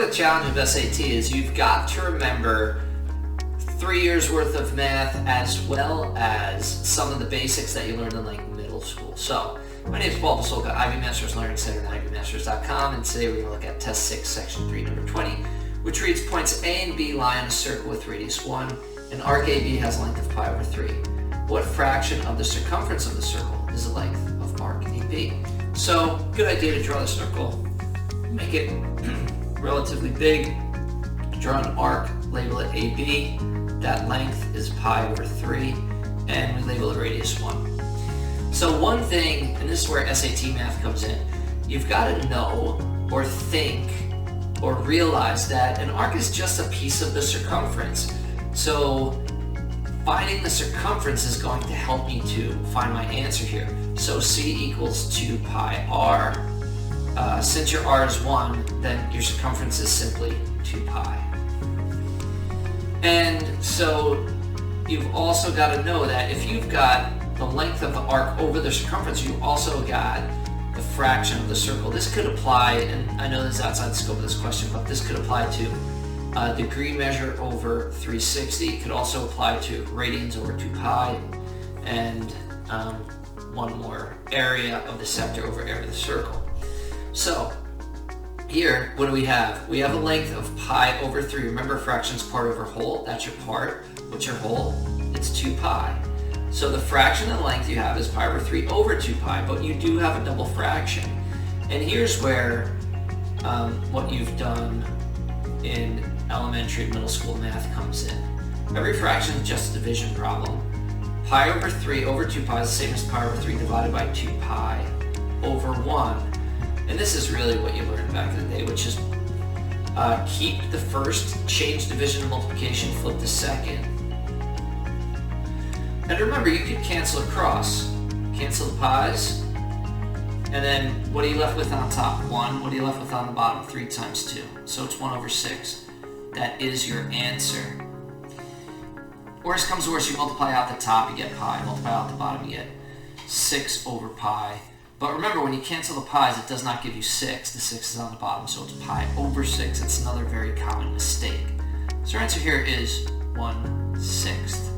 the challenge of SAT is you've got to remember 3 years worth of math as well as some of the basics that you learned in like middle school. So my name is Paul Pasolka, Ivy Masters Learning Center at IvyMasters.com, and today we're going to look at Test 6, Section 3, number 20, which reads points A and B lie on a circle with radius 1, and arc AB has a length of pi over 3. What fraction of the circumference of the circle is the length of arc AB? So, good idea to draw the circle, make it relatively big, draw an arc, label it AB, that length is pi over 3, and we label it radius 1. So one thing, and this is where SAT math comes in, you've got to know or think or realize that an arc is just a piece of the circumference. So finding the circumference is going to help me to find my answer here. So C equals 2 pi r. Since your r is 1, then your circumference is simply 2 pi. And so you've also got to know that if you've got the length of the arc over the circumference, you also got the fraction of the circle. This could apply, and I know this is outside the scope of this question, but this could apply to degree measure over 360. It could also apply to radians over 2 pi, and one more, area of the sector over area of the circle. So here, what do we have? We have a length of pi over 3. Remember, fraction's part over whole. That's your part. What's your whole? It's 2 pi. So the fraction of the length you have is pi over 3 over 2 pi, but you do have a double fraction. And here's where what you've done in elementary and middle school math comes in. Every fraction is just a division problem. Pi over 3 over 2 pi is the same as pi over 3 divided by 2 pi over 1. And this is really what you learned back in the day, which is keep the first, change division to multiplication, flip the second. And remember, you could cancel across. Cancel the pi's. And then what are you left with on top? 1. What are you left with on the bottom? 3 times 2. So it's 1 over 6. That is your answer. Worst comes to worst, you multiply out the top, you get pi. Multiply out the bottom, you get 6 over pi. But remember, when you cancel the pi's, it does not give you 6. The 6 is on the bottom, so it's pi over 6. It's another very common mistake. So our answer here is 1/6.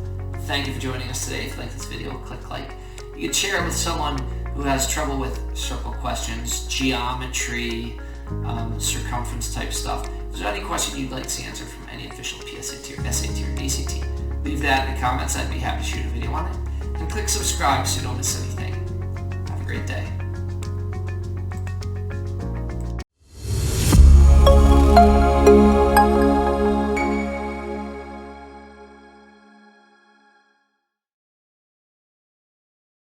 Thank you for joining us today. If you like this video, click like. You can share it with someone who has trouble with circle questions, geometry, circumference type stuff. If there's any question you'd like to see answered from any official PSAT or SAT or DCT, leave that in the comments. I'd be happy to shoot a video on it. And click subscribe so you don't miss anything. Have a great day.